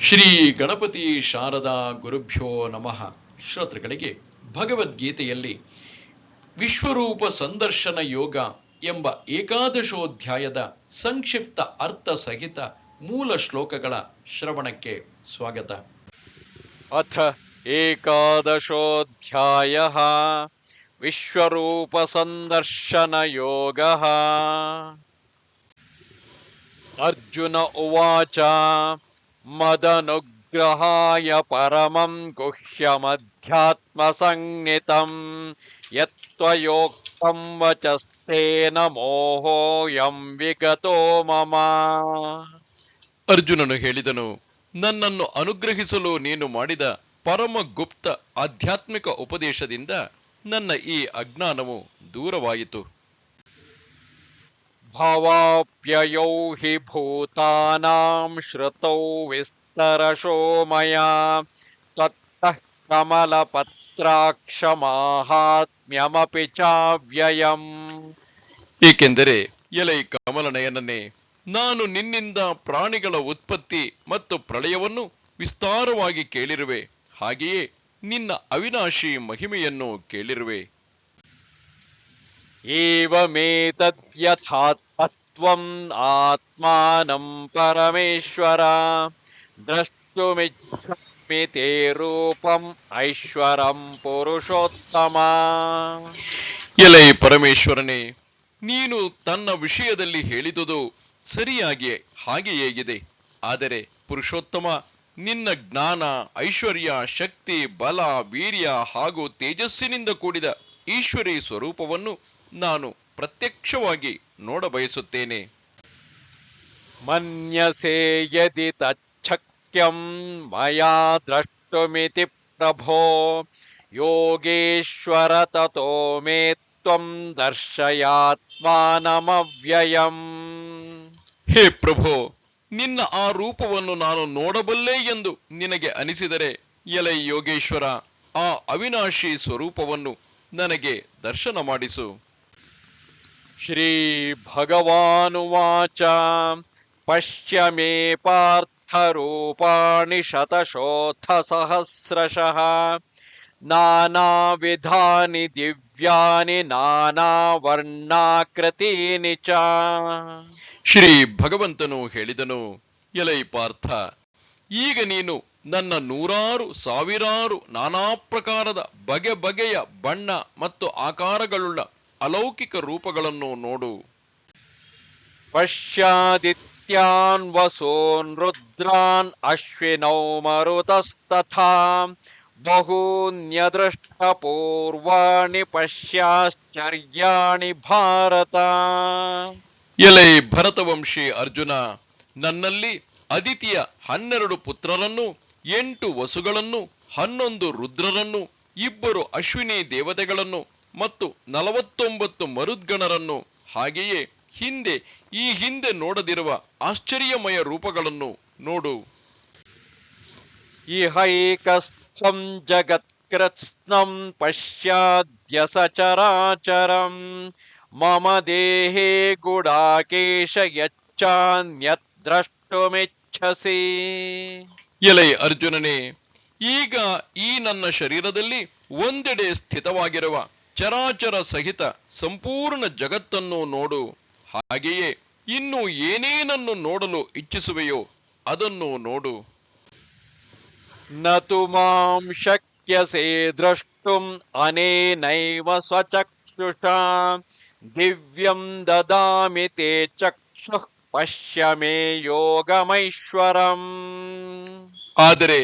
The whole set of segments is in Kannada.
ಶ್ರೀ ಗಣಪತಿ ಶಾರದಾ ಗುರುಭ್ಯೋ ನಮಃ. ಶ್ರೋತೃಗಳಿಗೆ ಭಗವದ್ಗೀತೆಯಲ್ಲಿ ವಿಶ್ವರೂಪ ಸಂದರ್ಶನ ಯೋಗ ಎಂಬ ಏಕಾದಶೋಧ್ಯಾಯದ ಸಂಕ್ಷಿಪ್ತ ಅರ್ಥ ಸಹಿತ ಮೂಲ ಶ್ಲೋಕಗಳ ಶ್ರವಣಕ್ಕೆ ಸ್ವಾಗತ. ಅಥ ಏಕಾದಶೋಧ್ಯಾಯಃ ವಿಶ್ವರೂಪ ಸಂದರ್ಶನ ಯೋಗಃ. ಅರ್ಜುನ ಉವಾಚ ಮದನುಗ್ರಹಾಯ ಪರಮಂ ಗುಹ್ಯಮಧ್ಯಾತ್ಮ ಸಂಜ್ಞಿತಂ ಯತ್ತ್ವಯೋಕ್ತಂ ವಚಸ್ತೇನ ಮೋಹೋಯಂ ವಿಗತೋ ಮಮ. ಅರ್ಜುನನು ಹೇಳಿದನು, ನನ್ನನ್ನು ಅನುಗ್ರಹಿಸಲು ನೀನು ಮಾಡಿದ ಪರಮ ಗುಪ್ತ ಆಧ್ಯಾತ್ಮಿಕ ಉಪದೇಶದಿಂದ ನನ್ನ ಈ ಅಜ್ಞಾನವು ದೂರವಾಯಿತು. ಭವಾಪ್ಯಯೌ ಹಿ ಭೂತಾನಾಂ ಶ್ರುತೌ ವಿಸ್ತರಶೋ ಮಯಾ ತ್ವತ್ತಃ ಕಮಲಪತ್ರಾಕ್ಷ ಮಾಹಾತ್ಮ್ಯಮಪಿ ಚಾವ್ಯಯಂ. ಏಕೆಂದರೆ ಎಲೈ ಕಮಲನಯನನೇ, ನಾನು ನಿನ್ನಿಂದ ಪ್ರಾಣಿಗಳ ಉತ್ಪತ್ತಿ ಮತ್ತು ಪ್ರಳಯವನ್ನು ವಿಸ್ತಾರವಾಗಿ ಕೇಳಿರುವೆ, ಹಾಗೆಯೇ ನಿನ್ನ ಅವಿನಾಶಿ ಮಹಿಮೆಯನ್ನು ಕೇಳಿರುವೆ. ಏವಮೇತದ್ಯಥಾತ್ಮತ್ವಂ ಆತ್ಮಾನಂ ಪರಮೇಶ್ವರ ದ್ರಷ್ಟುಮಿಚ್ಛಾಮಿ ತೇ ರೂಪಂ ಐಶ್ವರಂ ಪುರುಷೋತ್ತಮ. ಎಲೈ ಪರಮೇಶ್ವರನೇ, ನೀನು ತನ್ನ ವಿಷಯದಲ್ಲಿ ಹೇಳಿದುದು ಸರಿಯಾಗಿ ಹಾಗೆಯೇ ಇದೆ. ಆದರೆ ಪುರುಷೋತ್ತಮ, ನಿನ್ನ ಜ್ಞಾನ, ಐಶ್ವರ್ಯ, ಶಕ್ತಿ, ಬಲ, ವೀರ್ಯ ಹಾಗೂ ತೇಜಸ್ಸಿನಿಂದ ಕೂಡಿದ ಈಶ್ವರಿ ಸ್ವರೂಪವನ್ನು ನಾನು ಪ್ರತ್ಯಕ್ಷವಾಗಿ ನೋಡಬಯಸುತ್ತೇನೆ. ಮನ್ಯಸೇ ಯದಿ ತಚ್ಛಕ್ಯಂ ಮಯಾ ದ್ರಷ್ಟುಮಿತಿ ಪ್ರಭೋ ಯೋಗೇಶ್ವರ ತತೋ ಮೇ ತ್ವಂ ದರ್ಶಯಾತ್ಮಾನಮವ್ಯಯಂ. ಹೇ ಪ್ರಭೋ, ನಿನ್ನ ಆ ರೂಪವನ್ನು ನಾನು ನೋಡಬಲ್ಲೆ ಎಂದು ನಿನಗೆ ಅನಿಸಿದರೆ, ಎಲೈ ಯೋಗೇಶ್ವರ, ಆ ಅವಿನಾಶಿ ಸ್ವರೂಪವನ್ನು ನನಗೆ ದರ್ಶನ ಮಾಡಿಸು. ಶ್ರೀ ಭಗವಾನುವಾಚ ಪಶ್ಯ ಮೇ ಪಾರ್ಥ ರೂಪಾಣಿ ಶತಶೋಥ ಸಹಸ್ರಶಃ ನಾನಾವಿಧಾನಿ ದಿವ್ಯಾನಿ ನಾನಾವರ್ಣಾಕೃತೀನಿ ಚ. ಶ್ರೀ ಭಗವಂತನು ಹೇಳಿದನು, ಎಲೈ ಪಾರ್ಥ, ಈಗ ನೀನು ನನ್ನ ನೂರಾರು ಸಾವಿರಾರು ನಾನಾ ಪ್ರಕಾರದ ಬಗೆ ಬಗೆಯ ಬಣ್ಣ ಮತ್ತು ಆಕಾರಗಳುಳ್ಳ ಅಲೌಕಿಕ ರೂಪಗಳನ್ನು ನೋಡು. ಪಶ್ಯಾದಿತ್ಯಾನ್ ವಸೂನ್ ರುದ್ರಾನ್ ಅಶ್ವಿನೌ ಮರುತಸ್ತಥಾ ಬಹೂನ್ಯದೃಷ್ಟಪೂರ್ವಾಣಿ ಪಶ್ಯಾಶ್ಚರ್ಯಾಣಿ ಭಾರತ. ಎಲೈ ಭರತವಂಶಿ ಅರ್ಜುನ, ನನ್ನಲ್ಲಿ ಅದಿತಿಯ 12 ಪುತ್ರರನ್ನು, 8 ವಸುಗಳನ್ನು, 11 ರುದ್ರರನ್ನು, 2 ಅಶ್ವಿನಿ ದೇವತೆಗಳನ್ನು ಮತ್ತು 49 ಮರುದ್ಗಣರನ್ನು, ಹಾಗೆಯೇ ಈ ಹಿಂದೆ ನೋಡದಿರುವ ಆಶ್ಚರ್ಯಮಯ ರೂಪಗಳನ್ನು ನೋಡು. ಇಹೈಕಸ್ಥಂ ಜಗತ್ಕೃತ್ಸ್ನಂ ಪಶ್ಯಾದ್ಯ ಸಚರಾಚರಂ ಮಮ ದೇಹೇ ಗುಡಾಕೇಶ ಯಚ್ಚಾನ್ಯತ್ ದ್ರಷ್ಟುಮಿಚ್ಛಸಿ. ಎಲೈ ಅರ್ಜುನನೇ, ಈಗ ಈ ನನ್ನ ಶರೀರದಲ್ಲಿ ಒಂದೆಡೆ ಸ್ಥಿತವಾಗಿರುವ ಚರಾಚರ ಸಹಿತ ಸಂಪೂರ್ಣ ಜಗತ್ತನ್ನು ನೋಡು. ಹಾಗೆಯೇ ಇನ್ನು ಏನೇನನ್ನು ನೋಡಲು ಇಚ್ಛಿಸುವೆಯೋ ಅದನ್ನು ನೋಡು. ನತು ಮಾಂ ಶಕ್ಯಸೇ ದ್ರಷ್ಟುಂ ಅನೇನೈವ ಸ್ವಚಕ್ಷುಷಾ ದಿವ್ಯಂ ದದಾಮಿ ತೇ ಚಕ್ಷುಃ ಪಶ್ಯ ಮೇ ಯೋಗಮೈಶ್ವರಂ. ಆದರೆ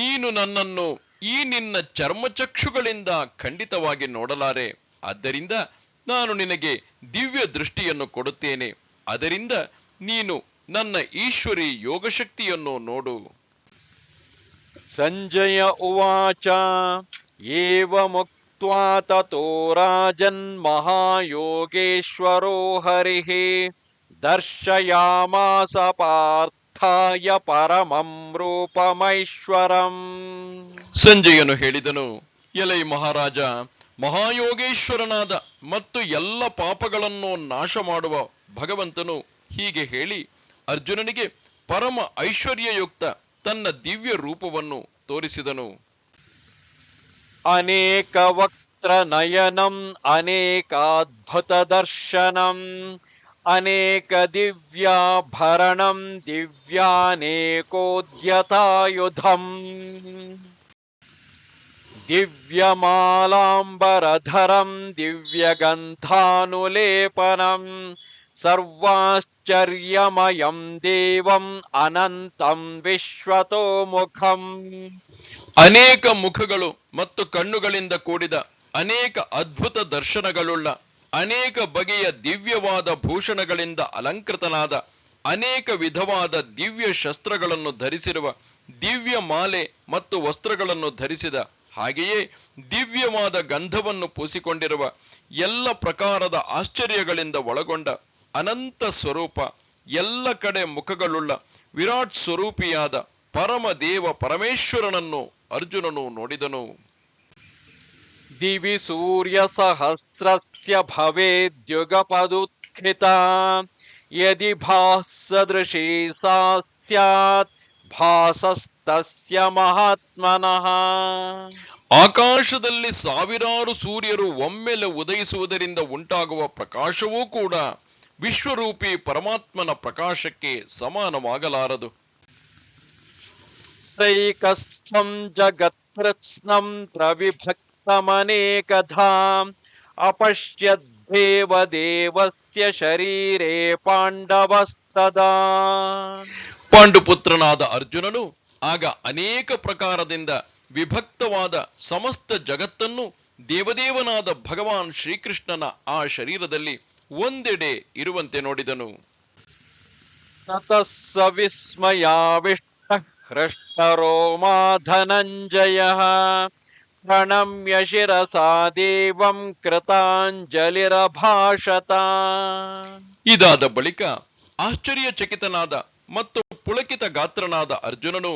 ನೀನು ನನ್ನನ್ನು ಈ ನಿನ್ನ ಚರ್ಮಚಕ್ಷುಗಳಿಂದ ಖಂಡಿತವಾಗಿ ನೋಡಲಾರೆ. ಆದ್ದರಿಂದ ನಾನು ನಿನಗೆ ದಿವ್ಯ ದೃಷ್ಟಿಯನ್ನು ಕೊಡುತ್ತೇನೆ. ಅದರಿಂದ ನೀನು ನನ್ನ ಈಶ್ವರಿ ಯೋಗಶಕ್ತಿಯನ್ನು ನೋಡು. ಸಂಜಯ ಉವಾಚ ಏವಮುಕ್ತ್ವಾ ತತೋ ರಾಜನ್ ಮಹಾಯೋಗೇಶ್ವರೋ ಹರಿಃ ದರ್ಶಯಾಮಾಸ ಪಾರ್ಥಾಯ ಪರಮಂ ರೂಪಮೈಶ್ವರಂ. ಸಂಜಯನು ಹೇಳಿದನು, ಎಲೈ ಮಹಾರಾಜ, ಮಹಾಯೋಗೇಶ್ವರನಾದ ಮತ್ತು ಎಲ್ಲ ಪಾಪಗಳನ್ನು ನಾಶ ಮಾಡುವ ಭಗವಂತನು ಹೀಗೆ ಹೇಳಿ ಅರ್ಜುನನಿಗೆ ಪರಮ ಐಶ್ವರ್ಯಯುಕ್ತ ತನ್ನ ದಿವ್ಯ ರೂಪವನ್ನು ತೋರಿಸಿದನು. ಅನೇಕ ವಕ್ತ್ರ ನಯನಂ ಅನೇಕಾದ್ಭುತ ದರ್ಶನಂ ಅನೇಕ ದಿವ್ಯಾಭರಣಂ ದಿವ್ಯಾನೇಕೋದ್ಯತಾಯುಧಂ ದಿವ್ಯಮಾಲಾಂಬರಧರಂ ದಿವ್ಯಗಂಧಾನುಲೇಪನಂ ಸರ್ವಾಶ್ಚರ್ಯಮಯಂ ದೇವಂ ಅನಂತಂ ವಿಶ್ವತೋಮುಖಂ. ಅನೇಕ ಮುಖಗಳು ಮತ್ತು ಕಣ್ಣುಗಳಿಂದ ಕೂಡಿದ ಅನೇಕ ಅದ್ಭುತ ದರ್ಶನಗಳುಳ್ಳ ಅನೇಕ ಬಗೆಯ ದಿವ್ಯವಾದ ಭೂಷಣಗಳಿಂದ ಅಲಂಕೃತನಾದ ಅನೇಕ ವಿಧವಾದ ದಿವ್ಯ ಶಸ್ತ್ರಗಳನ್ನು ಧರಿಸಿರುವ ದಿವ್ಯ ಮಾಲೆ ಮತ್ತು ವಸ್ತ್ರಗಳನ್ನು ಧರಿಸಿದ ಹಾಗೆಯೇ ದಿವ್ಯವಾದ ಗಂಧವನ್ನು ಪೂಸಿಕೊಂಡಿರುವ ಎಲ್ಲ ಪ್ರಕಾರದ ಆಶ್ಚರ್ಯಗಳಿಂದ ಒಳಗೊಂಡ ಅನಂತ ಸ್ವರೂಪ ಎಲ್ಲ ಕಡೆ ಮುಖಗಳುಳ್ಳ ವಿರಾಟ್ ಸ್ವರೂಪಿಯಾದ ಪರಮದೇವ ಪರಮೇಶ್ವರನನ್ನು ಅರ್ಜುನನು ನೋಡಿದನು. ದಿವಿ ಸೂರ್ಯ ಸಹಸ್ರಸ್ಯ ಭವೇದ್ಯುಗಪದುತ್ಥಿತ ಯದಿ ಭಾಸದೃಶೀ ಸಾ ಸ್ಯಾತ್ ಭಾಸಸ್ತಸ್ಯ ಮಹಾತ್ಮನಃ. ಆಕಾಶದಲ್ಲಿ ಸಾವಿರಾರು ಸೂರ್ಯರು ಒಮ್ಮೆಲೆ ಉದಯಿಸುವುದರಿಂದ ಉಂಟಾಗುವ ಪ್ರಕಾಶವೂ ಕೂಡ ವಿಶ್ವರೂಪಿ ಪರಮಾತ್ಮನ ಪ್ರಕಾಶಕ್ಕೆ ಸಮಾನವಾಗಲಾರದು. ತ್ರೈಕಸ್ಥಂ ಜಗತ್ಕೃತ್ಸ್ನಂ ಪ್ರವಿಭಕ್ತಮನೇಕಧಾ ಅಪಶ್ಯದ್ದೇವ ದೇವಸ್ಯ ಶರೀರೇ ಪಾಂಡವಸ್ತದಾ. ಪಾಂಡುಪುತ್ರನಾದ ಅರ್ಜುನನು ಆಗ ಅನೇಕ ಪ್ರಕಾರದಿಂದ ವಿಭಕ್ತವಾದ ಸಮಸ್ತ ಜಗತ್ತನ್ನು ದೇವದೇವನಾದ ಭಗವಾನ್ ಶ್ರೀಕೃಷ್ಣನ ಆ ಶರೀರದಲ್ಲಿ ಒಂದೆಡೆ ಇರುವಂತೆ ನೋಡಿದನು. ತತಃ ಸ ವಿಸ್ಮಯಾವಿಷ್ಟಃ ಹೃಷ್ಟರೋಮಾ ಧನಂಜಯಃ ಪ್ರಣಮ್ಯ ಶಿರಸಾ ದೇವಂ ಕೃತಾಂಜಲಿರಭಾಷತ. ಇದಾದ ಬಳಿಕ ಆಶ್ಚರ್ಯಚಕಿತನಾದ ಮತ್ತು ಪುಳಕಿತ ಗಾತ್ರನಾದ ಅರ್ಜುನನು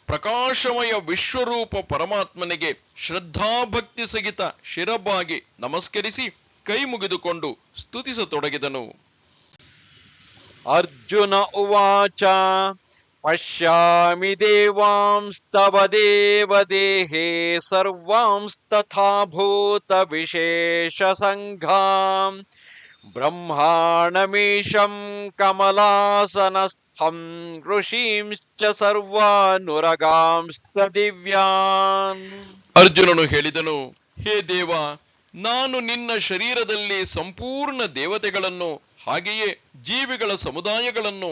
ಪ್ರಕಾಶಮಯ ವಿಶ್ವರೂಪ ಪರಮಾತ್ಮನಿಗೆ ಶ್ರದ್ಧಾಭಕ್ತಿ ಸಹಿತ ಶಿರಬಾಗಿ ನಮಸ್ಕರಿಸಿ ಕೈ ಮುಗಿದುಕೊಂಡು ಸ್ತುತಿಸತೊಡಗಿದನು. ಅರ್ಜುನ ಉವಾಚ ಪಶ್ಯಾಮಿ ದೇವಾಂಸ್ತವ ದೇವದೇಹೇ ಸರ್ವಾಂಸ್ತಥಾ ಭೂತ ವಿಶೇಷ ಸಂಘಾಂ ಬ್ರಹ್ಮಾಣಮೀಶಂ ಕಮಲಾಸನಸ್ಥಂ ಋಷೀಂಶ್ಚ ಸರ್ವಾನುರಗಾಂಶ್ಚ ದಿವ್ಯಾನ್. ಅರ್ಜುನನು ಹೇಳಿದನು, ಹೇ ದೇವ, ನಾನು ನಿನ್ನ ಶರೀರದಲ್ಲಿ ಸಂಪೂರ್ಣ ದೇವತೆಗಳನ್ನು ಹಾಗೆಯೇ ಜೀವಿಗಳ ಸಮುದಾಯಗಳನ್ನು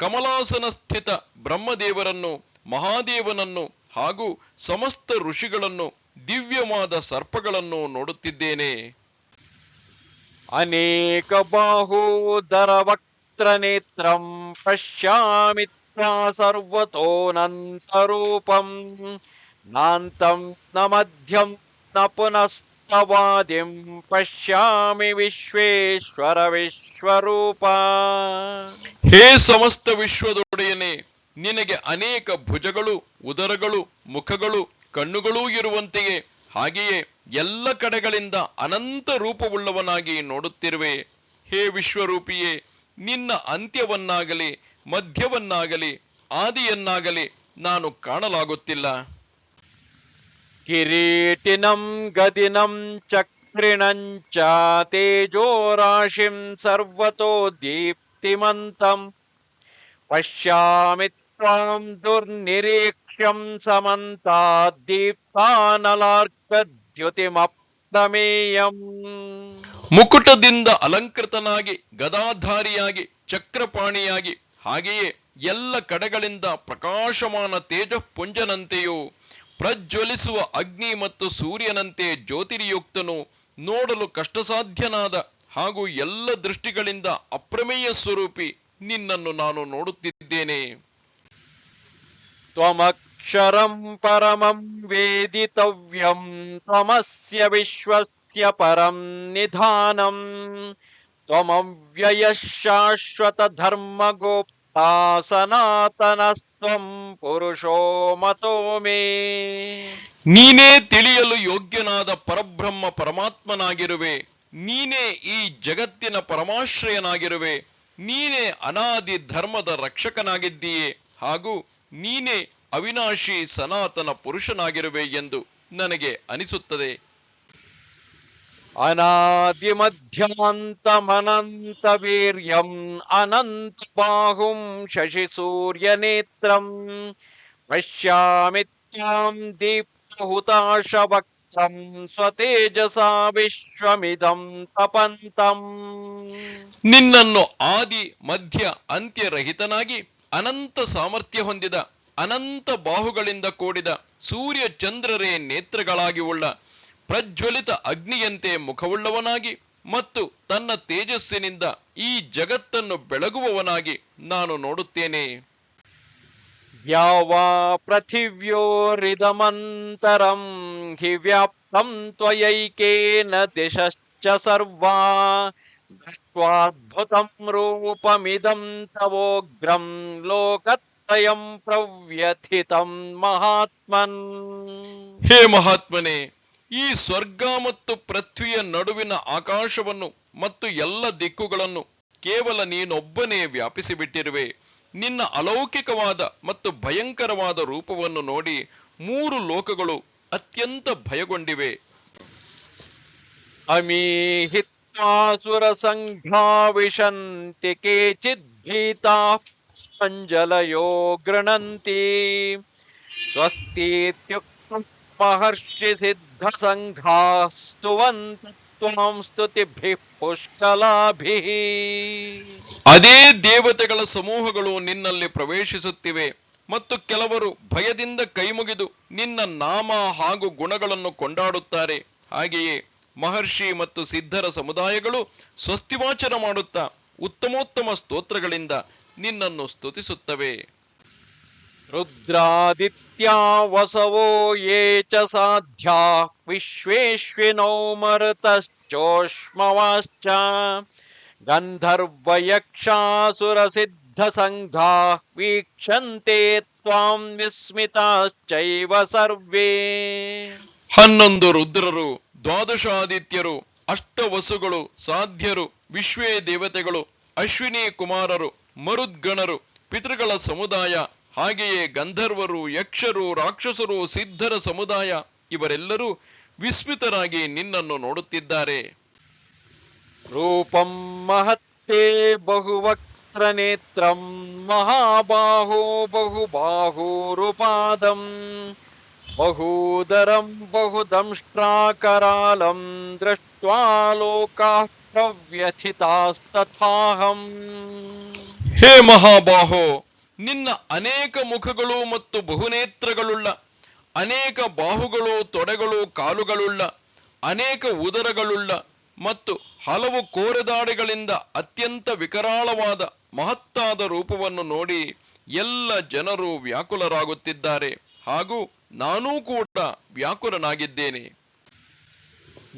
ಕಮಲಾಸನ ಸ್ಥಿತ ಬ್ರಹ್ಮದೇವರನ್ನು ಮಹಾದೇವನನ್ನು ಹಾಗೂ ಸಮಸ್ತ ಋಷಿಗಳನ್ನು ದಿವ್ಯವಾದ ಸರ್ಪಗಳನ್ನು ನೋಡುತ್ತಿದ್ದೇನೆ. ಅನೇಕ ಬಾಹೂದರ ವಕ್ತ್ರ ನೇತ್ರಂ ಪಶ್ಯಾಮಿ ಸರ್ವತೋನಂತರೂಪಂ ನಾಂತಂ ನ ಮಧ್ಯಂ ನ ಪುನಸ್ತವಾದಿಂ ಪಶ್ಯಾಮಿ ವಿಶ್ವೇಶ್ವರ ವಿಶ್ವರೂಪ. ಹೇ ಸಮಸ್ತ ವಿಶ್ವದೊಡೆಯನೇ, ನಿನಗೆ ಅನೇಕ ಭುಜಗಳು, ಉದರಗಳು, ಮುಖಗಳು, ಕಣ್ಣುಗಳೂ ಇರುವಂತೆಯೇ ಹಾಗೆಯೇ ಎಲ್ಲ ಕಡೆಗಳಿಂದ ಅನಂತ ರೂಪವುಳ್ಳವನಾಗಿ ನೋಡುತ್ತಿರುವೆ. ಹೇ ವಿಶ್ವರೂಪಿಯೇ, ನಿನ್ನ ಅಂತ್ಯವನ್ನಾಗಲಿ ಮಧ್ಯವನ್ನಾಗಲಿ ಆದಿಯನ್ನಾಗಲಿ ನಾನು ಕಾಣಲಾಗುತ್ತಿಲ್ಲ. ಕಿರೀಟಿನಂ ಗದಿನಂ ಚಕ್ರಿಣಂಚ ತೇಜೋರಾಶಿಂ ಸರ್ವತೋ ದೀಪ್ತಿಮಂತಂ ಪಶ್ಯಾಮಿ ತ್ವಾಂ ದುರ್ನಿರೀಕ್ಷ್ಯಂ ಸಮಂತಾತ್ ದೀಪ್ತಾನಲಾರ್ಕದ್ಯುತಿಮಪ್ರಮೇಯಂ. ಮುಕುಟದಿಂದ ಅಲಂಕೃತನಾಗಿ ಗದಾಧಾರಿಯಾಗಿ ಚಕ್ರಪಾಣಿಯಾಗಿ ಹಾಗೆಯೇ ಎಲ್ಲ ಕಡೆಗಳಿಂದ ಪ್ರಕಾಶಮಾನ ತೇಜಃಪುಂಜನಂತೆಯೂ ಪ್ರಜ್ವಲಿಸುವ ಅಗ್ನಿ ಮತ್ತು ಸೂರ್ಯನಂತೆ ಜ್ಯೋತಿರ್ಯುಕ್ತನು, ನೋಡಲು ಕಷ್ಟಸಾಧ್ಯನಾದ ಹಾಗೂ ಎಲ್ಲ ದೃಷ್ಟಿಗಳಿಂದ ಅಪ್ರಮೇಯ ಸ್ವರೂಪಿ ನಿನ್ನನ್ನು ನಾನು ನೋಡುತ್ತಿದ್ದೇನೆ. ತ್ವಮಕ್ಷರಂ ಪರಮಂ ವೇದಿತವ್ಯಂ ತ್ವಮಸ್ಯ ವಿಶ್ವಸ್ಯ ಪರಂ ನಿಧಾನಂ ತ್ವಮವ್ಯಯಃ ಶಾಶ್ವತ ಧರ್ಮಗೋಪ್ತಾ ಸನಾತನಸ್ತ್ವಂ ಪುರುಷೋ ಮತೋ ಮೇ. ನೀನೇ ತಿಳಿಯಲು ಯೋಗ್ಯನಾದ ಪರಬ್ರಹ್ಮ ಪರಮಾತ್ಮನಾಗಿರುವೆ. ನೀನೇ ಈ ಜಗತ್ತಿನ ಪರಮಾಶ್ರಯನಾಗಿರುವೆ. ನೀನೇ ಅನಾದಿ ಧರ್ಮದ ರಕ್ಷಕನಾಗಿದ್ದೀಯೆ ಹಾಗೂ ನೀನೇ ಅವಿನಾಶಿ ಸನಾತನ ಪುರುಷನಾಗಿರುವೆ ಎಂದು ನನಗೆ ಅನಿಸುತ್ತದೆ. ಅನಾದಿಮಧ್ಯಾಂತಮನಂತ ವೀರ್ಯಂ ಅನಂತ ಬಾಹುಂ ಶಶಿ ಸೂರ್ಯ ನೇತ್ರಂ ಪಶ್ಯಾಮಿ ತ್ವಾಂ ದೀಪ್ತಹುತಾಶವಕ್ತ್ರಂ ಸ್ವತೇಜಸಾ ವಿಶ್ವಮಿದಂ ತಪಂತಂ. ನಿನ್ನನ್ನು ಆದಿ ಮಧ್ಯ ಅಂತ್ಯರಹಿತನಾಗಿ ಅನಂತ ಸಾಮರ್ಥ್ಯ ಹೊಂದಿದ, ಅನಂತ ಬಾಹುಗಳಿಂದ ಕೂಡಿದ, ಸೂರ್ಯ ಚಂದ್ರರೇ ನೇತ್ರಗಳಾಗಿ ಉಳ್ಳ, ಪ್ರಜ್ವಲಿತ ಅಗ್ನಿಯಂತೆ ಮುಖವುಳ್ಳವನಾಗಿ ಮತ್ತು ತನ್ನ ತೇಜಸ್ಸಿನಿಂದ ಈ ಜಗತ್ತನ್ನು ಬೆಳಗುವವನಾಗಿ ನಾನು ನೋಡುತ್ತೇನೆ. ಯಾವಾ ಪೃಥಿವ್ಯೋರಿದಮಂತರಂ ಹಿ ವ್ಯಾಪ್ತಂ ತ್ವಯೈಕೇನ ದಿಶಶ್ಚ ಸರ್ವಾ ದೃಷ್ಟ್ವಾದ್ಭುತಂ ರೂಪಮಿದಂ ತವೋಗ್ರಂ ಲೋಕತ್ರಯಂ ಪ್ರವ್ಯಥಿತಂ ಮಹಾತ್ಮನ್. ಹೇ ಮಹಾತ್ಮನೇ, ಈ ಸ್ವರ್ಗ ಮತ್ತು ಪೃಥ್ವಿಯ ನಡುವಿನ ಆಕಾಶವನ್ನು ಮತ್ತು ಎಲ್ಲ ದಿಕ್ಕುಗಳನ್ನು ಕೇವಲ ನೀನೊಬ್ಬನೇ ವ್ಯಾಪಿಸಿಬಿಟ್ಟಿರುವೆ. ನಿನ್ನ ಅಲೌಕಿಕವಾದ ಮತ್ತು ಭಯಂಕರವಾದ ರೂಪವನ್ನು ನೋಡಿ 3 ಲೋಕಗಳು ಅತ್ಯಂತ ಭಯಗೊಂಡಿವೆ. ಅಮೀಹಿತ್ವಾಸುರ ಸಂಘಾ ವಿಶಂತಿ ಕೇಚಿದ್ ಭೀತಾಃ ಅಂಜಲಯೋ ಗೃಣಂತಿ ಸ್ವಸ್ತೀತ್ಯುಕ್ತ ಮಹರ್ಷಿ ಸಿದ್ಧ ಸಂಘಾಸ್ತುವಂತ ತ್ವಾಂ ಸ್ತುತಿಭಿಃ ಪುಷ್ಕಲಾಭಿಃ. ಅದೇ ದೇವತೆಗಳ ಸಮೂಹಗಳು ನಿನ್ನಲ್ಲಿ ಪ್ರವೇಶಿಸುತ್ತಿವೆ ಮತ್ತು ಕೆಲವರು ಭಯದಿಂದ ಕೈಮುಗಿದು ನಿನ್ನ ನಾಮ ಹಾಗೂ ಗುಣಗಳನ್ನು ಕೊಂಡಾಡುತ್ತಾರೆ. ಹಾಗೆಯೇ ಮಹರ್ಷಿ ಮತ್ತು ಸಿದ್ಧರ ಸಮುದಾಯಗಳು ಸ್ವಸ್ತಿವಾಚನ ಮಾಡುತ್ತಾ ಉತ್ತಮೋತ್ತಮ ಸ್ತೋತ್ರಗಳಿಂದ ನಿನ್ನನ್ನು ಸ್ತುತಿಸುತ್ತವೆ. ರುದ್ರಾದಿತ್ಯಾ ವಸವೋ ಯೇ ಚ ಸಾಧ್ಯಾ ವಿಶ್ವೇಶ್ವಿನೋ ಮರುತಶ್ಚೋಷ್ಮವಾಶ್ಚ ಗಂಧರ್ವಯಕ್ಷಾಸುರ ಸಿದ್ಧ ಸಂಘಾ ವೀಕ್ಷಂತೆ ತ್ವಾಂ ವಿಸ್ಮಿತಾಶ್ಚೈವ ಸರ್ವೇ. 11 ರುದ್ರರು, 12 ಆದಿತ್ಯರು, ಅಷ್ಟವಸುಗಳು, ಸಾಧ್ಯರು, ವಿಶ್ವೇ ದೇವತೆಗಳು, ಅಶ್ವಿನಿ ಕುಮಾರರು, ಮರುದ್ಗಣರು, ಪಿತೃಗಳ ಸಮುದಾಯ, ಹಾಗೆಯೇ ಗಂಧರ್ವರು, ಯಕ್ಷರು, ರಾಕ್ಷಸರು, ಸಿದ್ಧರ ಸಮುದಾಯ ಇವರೆಲ್ಲರೂ ವಿಸ್ಮಿತರಾಗಿ ನಿನ್ನನ್ನು ನೋಡುತ್ತಿದ್ದಾರೆ. ರೂಪಂ ಮಹತ್ತೇ ಬಹುವಕ್ತ್ರ ನೇತ್ರಂ ಮಹಾಬಾಹೋ ಬಹುಬಾಹೂರುಪಾದಂ ಬಹೂದರಂ ಬಹುದಂಷ್ಟ್ರಾಕರಾಲಂ ದೃಷ್ಟ್ವಾ ಲೋಕಾಃ ಪ್ರವ್ಯಥಿತಾಸ್ತಥಾಹಂ. ಹೇ ಮಹಾಬಾಹೋ, ನಿನ್ನ ಅನೇಕ ಮುಖಗಳು ಮತ್ತು ಬಹುನೇತ್ರಗಳುಳ್ಳ, ಅನೇಕ ಬಾಹುಗಳು, ತೊಡೆಗಳು, ಕಾಲುಗಳುಳ್ಳ, ಅನೇಕ ಉದರಗಳುಳ್ಳ ಮತ್ತು ಹಲವು ಕೋರೆದಾಡೆಗಳಿಂದ ಅತ್ಯಂತ ವಿಕರಾಳವಾದ ಮಹತ್ತಾದ ರೂಪವನ್ನು ನೋಡಿ ಎಲ್ಲ ಜನರು ವ್ಯಾಕುಲರಾಗುತ್ತಿದ್ದಾರೆ. ಹಾಗೂ ನಾನೂ ಕೂಡ ವ್ಯಾಕುಲನಾಗಿದ್ದೇನೆ.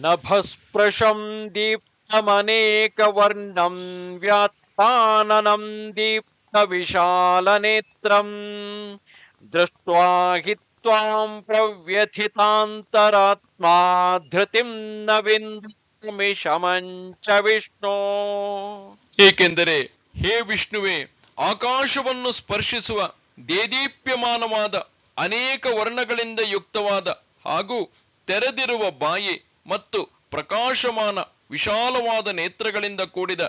ನಭಸ್ಪೃಶಂ ದೀಪ್ತಮನೇಕ ವರ್ಣಂ ವ್ಯಾತ್ಥಾನನಂ ದೀಪ್ತ ವಿಶಾಲ ನೇತ್ರಂ ದೃಷ್ಟ್ವಾ ಹಿ ತ್ವಾಂ ಪ್ರವ್ಯಥಿತಾಂತರಾತ್ಮಾ ಧೃತಿಂ ನ ವಿಂದಮಿ ಶಮಂಚ ವಿಷ್ಣೋ. ಏಕೆಂದರೆ ಹೇ ವಿಷ್ಣುವೇ, ಆಕಾಶವನ್ನು ಸ್ಪರ್ಶಿಸುವ ದೇದೀಪ್ಯಮಾನವಾದ ಅನೇಕ ವರ್ಣಗಳಿಂದ ಯುಕ್ತವಾದ ಹಾಗೂ ತೆರೆದಿರುವ ಬಾಯಿ ಮತ್ತು ಪ್ರಕಾಶಮಾನ ವಿಶಾಲವಾದ ನೇತ್ರಗಳಿಂದ ಕೂಡಿದ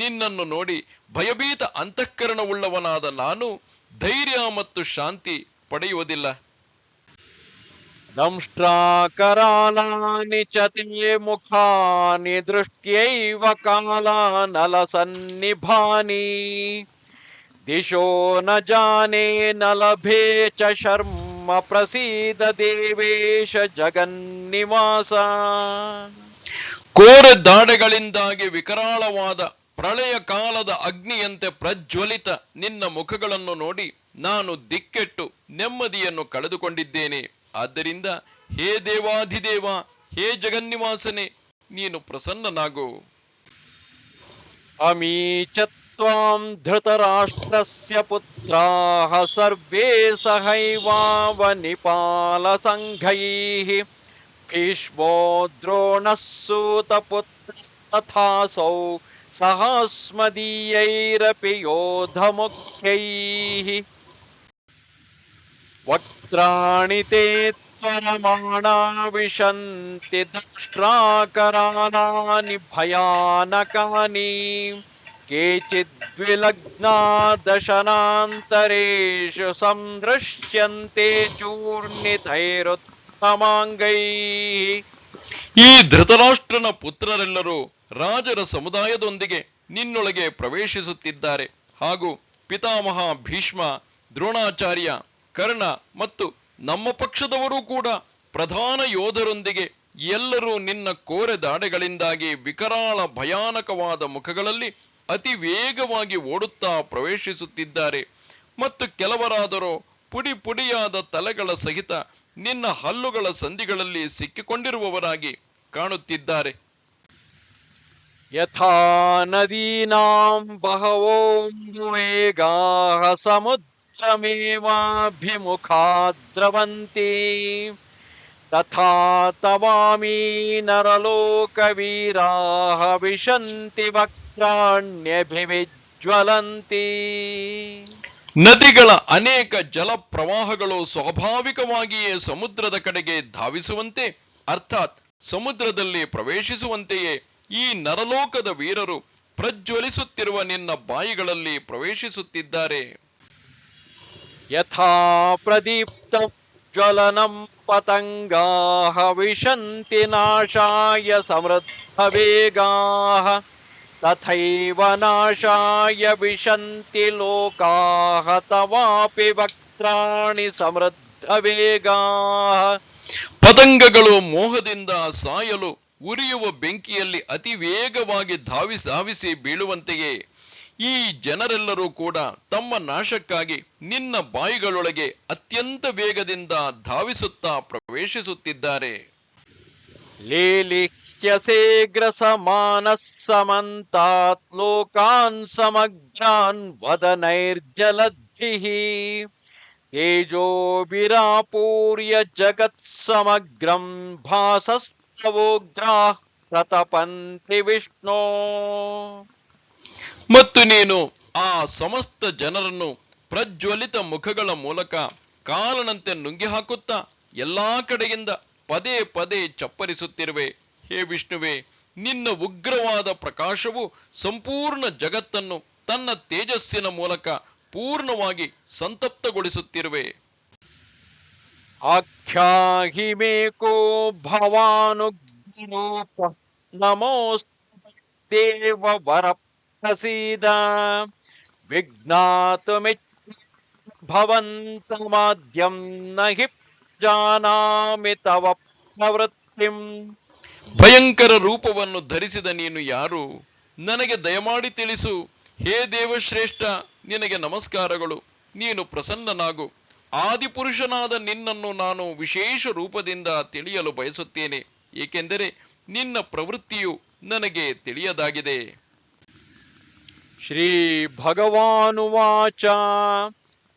ನಿನ್ನನ್ನು ನೋಡಿ ಭಯಭೀತ ಅಂತಃಕರಣವುಳ್ಳವನಾದ ನಾನು ಧೈರ್ಯ ಮತ್ತು ಶಾಂತಿ ಪಡೆಯುವುದಿಲ್ಲ. ದಂಷ್ಟ್ರಾಕರಾಲಾನಿ ಚ ತೇ ಮುಖಾನಿ ದೃಷ್ಟ್ಯೈವ ಕಾಲಾನಲಸನ್ನಿಭಾನಿ ದಿಶೋ ನ ಜಾನೇ ನ ಲಭೇ ಚ ಶರ್ಮ ಪ್ರಸೀದ ದೇವೇಶ ಜಗನ್ನಿವಾಸ. ಕೋರೆ ದಾಡೆಗಳಿಂದಾಗಿ ವಿಕರಾಳವಾದ ಪ್ರಳಯ ಕಾಲದ ಅಗ್ನಿಯಂತೆ ಪ್ರಜ್ವಲಿತ ನಿನ್ನ ಮುಖಗಳನ್ನು ನೋಡಿ ನಾನು ದಿಕ್ಕೆಟ್ಟು ನೆಮ್ಮದಿಯನ್ನು ಕಳೆದುಕೊಂಡಿದ್ದೇನೆ. ಆದ್ದರಿಂದ ಹೇ ದೇವಾಧಿದೇವ, ಹೇ ಜಗನ್ನಿವಾಸನೆ, ನೀನು ಪ್ರಸನ್ನನಾಗು. ಅಮೀಚ ತ್ವಾಂ ಧೃತರಾಷ್ಟ್ರಸ್ಯ ಪುತ್ರಾಃ ಸರ್ವೇ ಸಹೈವಾವನಿಪಾಲ ಸಂಘೈಃ ಭೀಷ್ಮೋ ದ್ರೋಣಃ ಸೂತಪುತ್ರಸ್ತಥಾಸೌ ಸಹಾಸ್ಮದೀಯೈರಪಿ ಯೋಧಮುಖ್ಯೈಃ. ವಕ್ತ್ರಾಣಿ ತೇ ತ್ವರಮಾಣಾ ವಿಶಂತಿ ದಷ್ಟ್ರಾಕರಾಳಾನಿ ಭಯಾನಕಾನಿ ಕೇಚಿದ್ವಿಲಗ್ನಾ ದಶನಾಂತರೇಷು ಸಂದೃಶ್ಯಂತೆ ಚೂರ್ಣಿತೈರುತ್ತಮಾಂಗೈಃ. ಈ ಧೃತರಾಷ್ಟ್ರನ ಪುತ್ರರೆಲ್ಲರೂ ರಾಜರ ಸಮುದಾಯದೊಂದಿಗೆ ನಿನ್ನೊಳಗೆ ಪ್ರವೇಶಿಸುತ್ತಿದ್ದಾರೆ. ಹಾಗೂ ಪಿತಾಮಹ ಭೀಷ್ಮ, ದ್ರೋಣಾಚಾರ್ಯ, ಕರ್ಣ ಮತ್ತು ನಮ್ಮ ಪಕ್ಷದವರೂ ಕೂಡ ಪ್ರಧಾನ ಯೋಧರೊಂದಿಗೆ ಎಲ್ಲರೂ ನಿನ್ನ ಕೋರೆ ದಾಡೆಗಳಿಂದಾಗಿ ವಿಕರಾಳ ಭಯಾನಕವಾದ ಮುಖಗಳಲ್ಲಿ ಅತಿ ವೇಗವಾಗಿ ಓಡುತ್ತಾ ಪ್ರವೇಶಿಸುತ್ತಿದ್ದಾರೆ. ಮತ್ತು ಕೆಲವರಾದರೋ ಪುಡಿ ಪುಡಿಯಾದ ತಲೆಗಳ ಸಹಿತ ನಿನ್ನ ಹಲ್ಲುಗಳ ಸಂಧಿಗಳಲ್ಲಿ ಸಿಕ್ಕಿಕೊಂಡಿರುವವರಾಗಿ ಕಾಣುತ್ತಿದ್ದಾರೆ. ಯಥಾ ನದೀನಾಂ ಬಹವೋಂಬುವೇಗಾಃ ಸಮುದ್ರಮೇವಾಭಿಮುಖಾ ದ್ರವಂತಿ ತಥಾ ತವಾಮಿ ನರಲೋಕವೀರಾಃ ವಿಶಂತಿ ವಕ್ತ್ರಾಣ್ಯಭಿವಿಜ್ವಲಂತಿ. ನದಿಗಳ ಅನೇಕ ಜಲ ಪ್ರವಾಹಗಳು ಸ್ವಾಭಾವಿಕವಾಗಿಯೇ ಸಮುದ್ರದ ಕಡೆಗೆ ಧಾವಿಸುವಂತೆ, ಅರ್ಥಾತ್ ಸಮುದ್ರದಲ್ಲಿ ಪ್ರವೇಶಿಸುವಂತೆಯೇ ಈ ನರಲೋಕದ ವೀರರು ಪ್ರಜ್ವಲಿಸುತ್ತಿರುವ ನಿನ್ನ ಬಾಯಿಗಳಲ್ಲಿ ಪ್ರವೇಶಿಸುತ್ತಿದ್ದಾರೆ. ಯಥಾ ಪ್ರದೀಪ್ತ ಜ್ವಲನಂ ಪತಂಗಾಃ ವಿಶಂತಿ ನಾಶಾಯ ಸಮೃದ್ಧ ವೇಗಾಃ ತಥೈವ ನಾಶಾಯ ವಿಶಂತಿ ಲೋಕಾಃ ತವಾಪಿ ವಕ್ತ್ರಾಣಿ ಸಮೃದ್ಧ ವೇಗಾಃ. ಪತಂಗಗಳು ಮೋಹದಿಂದ ಸಾಯಲು ಉರಿಯುವ ಬೆಂಕಿಯಲ್ಲಿ ಅತಿ ವೇಗವಾಗಿ ಧಾವಿಸಿ ಬೀಳುವಂತೆಯೇ ಈ ಜನರೆಲ್ಲರೂ ಕೂಡ ತಮ್ಮ ನಾಶಕ್ಕಾಗಿ ನಿನ್ನ ಬಾಯಿಗಳೊಳಗೆ ಅತ್ಯಂತ ವೇಗದಿಂದ ಧಾವಿಸುತ್ತಾ ಪ್ರವೇಶಿಸುತ್ತಿದ್ದಾರೆ. ಲೇಲಿಹ್ಯಸೇಗ್ರ ಸಮಾನಃ ಸಮಂತಾತ್ ಲೋಕಾನ್ ಸಮಗ್ರಾನ್ ವದನೈರ್ಜಲದ್ಭಿಃ ತೇಜೋಭಿರಾಪೂರ್ಯ ಜಗತ್ ಸಮಗ್ರಂ ಭಾಸಸ್ತವೋಗ್ರಾಃ ಪ್ರತಪಂತಿ ವಿಷ್ಣೋ. ಮತ್ತು ನೀನು ಆ ಸಮಸ್ತ ಜನರನ್ನು ಪ್ರಜ್ವಲಿತ ಮುಖಗಳ ಮೂಲಕ ಕಾಲನಂತೆ ನುಂಗಿ ಹಾಕುತ್ತಾ ಎಲ್ಲಾ ಕಡೆಯಿಂದ ಪದೇ ಪದೇ ಚಪ್ಪರಿಸುತ್ತಿರುವೆ. ಹೇ ವಿಷ್ಣುವೆ, ನಿನ್ನ ಉಗ್ರವಾದ ಪ್ರಕಾಶವು ಸಂಪೂರ್ಣ ಜಗತ್ತನ್ನು ತನ್ನ ತೇಜಸ್ಸಿನ ಮೂಲಕ ಪೂರ್ಣವಾಗಿ ಸಂತಪ್ತಗೊಳಿಸುತ್ತಿರುವೆ. ಆಖ್ಯಾಹಿ ಮೇ ಕೋ ಭವಾನುಗ್ರರೂಪ ನಮೋಸ್ತುತೇ ದೇವ ವರ ಪ್ರಸೀದ ವಿಜ್ಞಾತುಮಿಚ್ಛಾಮಿ ನಹಿ ಜಾನಾಮಿ ತವ ಪ್ರವೃತ್ತಿಂ. ಭಯಂಕರ ರೂಪವನ್ನು ಧರಿಸಿದ ನೀನು ಯಾರು? ನನಗೆ ದಯಮಾಡಿ ತಿಳಿಸು. ಹೇ ದೇವಶ್ರೇಷ್ಠ, ನಿನಗೆ ನಮಸ್ಕಾರಗಳು. ನೀನು ಪ್ರಸನ್ನನಾಗು. ಆದಿಪುರುಷನಾದ ನಿನ್ನನ್ನು ನಾನು ವಿಶೇಷ ರೂಪದಿಂದ ತಿಳಿಯಲು ಬಯಸುತ್ತೇನೆ, ಏಕೆಂದರೆ ನಿನ್ನ ಪ್ರವೃತ್ತಿಯು ನನಗೆ ತಿಳಿಯದಾಗಿದೆ. ಶ್ರೀ ಭಗವಾನುವಾಚ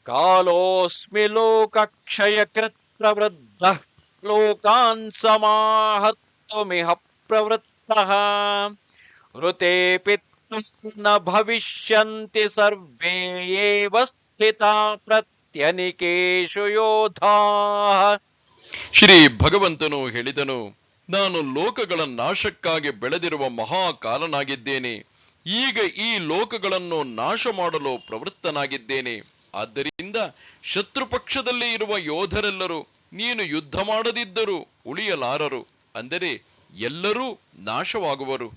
ಕಾಲೋಸ್ಮಿ ಲೋಕಕ್ಷಯಕೃತ್ ಪ್ರವೃದ್ಧಃ ಲೋಕಾನ್ ಸಮಾಹರ್ತುಮಿಹ ಪ್ರವೃತ್ತಃ ಋತೆ ಪಿತೃ ನ ಭವಿಷ್ಯಂತಿ ಸರ್ವೇ ಏವ ಸ್ಥಿತಾ ಪ್ರತ್ಯನಿಕೇಷು ಯೋಧಾಃ. ಶ್ರೀ ಭಗವಂತನು ಹೇಳಿದನು, ನಾನು ಲೋಕಗಳ ನಾಶಕ್ಕಾಗಿ ಬೆಳೆದಿರುವ ಮಹಾಕಾಲನಾಗಿದ್ದೇನೆ. ಈಗ ಈ ಲೋಕಗಳನ್ನು ನಾಶ ಮಾಡಲು ಪ್ರವೃತ್ತನಾಗಿದ್ದೇನೆ. ಆದ್ದರಿಂದ ಶತ್ರುಪಕ್ಷದಲ್ಲಿ ಇರುವ ಯೋಧರೆಲ್ಲರೂ ನೀನು ಯುದ್ಧ ಮಾಡದಿದ್ದರೂ ಉಳಿಯಲಾರರು, ಅಂದರೆ ಎಲ್ಲರೂ ನಾಶವಾಗುವರು.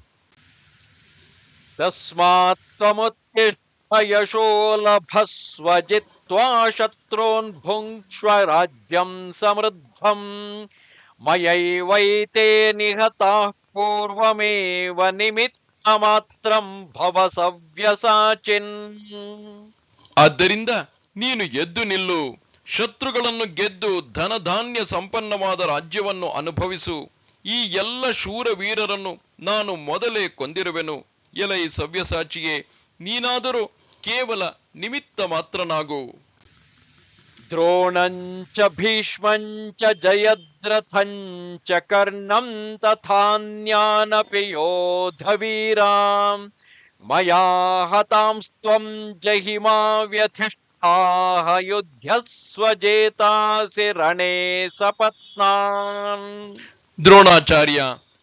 ತಸ್ಮಾತ್ ತ್ವಮುತ್ತಿಷ್ಠ ಯಶೋ ಲಭಸ್ವ ಜಿತ್ವಾ ಶತ್ರೂನ್ ಭುಂಕ್ಷ್ವ ರಾಜ್ಯಂ ಸಮೃದ್ಧಂ ಮಯೈವೈತೆ ನಿಹತಾಃ ಪೂರ್ವಮೇವ ನಿಮಿತ್ತ ಮಾತ್ರಂ ಭವ ಸವ್ಯಸಾಚಿನ್. ಆದ್ದರಿಂದ ನೀನು ಎದ್ದು ನಿಲ್ಲು, ಶತ್ರುಗಳನ್ನು ಗೆದ್ದು ಧನಧಾನ್ಯ ಸಂಪನ್ನವಾದ ರಾಜ್ಯವನ್ನು ಅನುಭವಿಸು. ಈ ಎಲ್ಲ ಶೂರವೀರರನ್ನು ನಾನು ಮೊದಲೇ ಕೊಂದಿರುವೆನು. ಎಲೈ ಸವ್ಯಸಾಚಿಯೇ, ನೀನಾದರೂ ಕೇವಲ ನಿಮಿತ್ತ ಮಾತ್ರನಾಗು. ದ್ರೋಣಂಚ ಭೀಷ್ಮಂಚ ಜಯದ್ರಥಂಚ ಕರ್ಣಂ ತಥಾನ್ಯಾನಪಿ ಯೋಧವೀರಾಂ ಮಯಾ ಹತಾಂಸ್ತ್ವಂ ಜಹಿಮಾ ವ್ಯಥಿಷ್ಠ उत्थाय युध्यस्व जेतासि ರಣೇ ಸಪತ್ನಾನ್. ದ್ರೋಣಾಚಾರ್ಯ,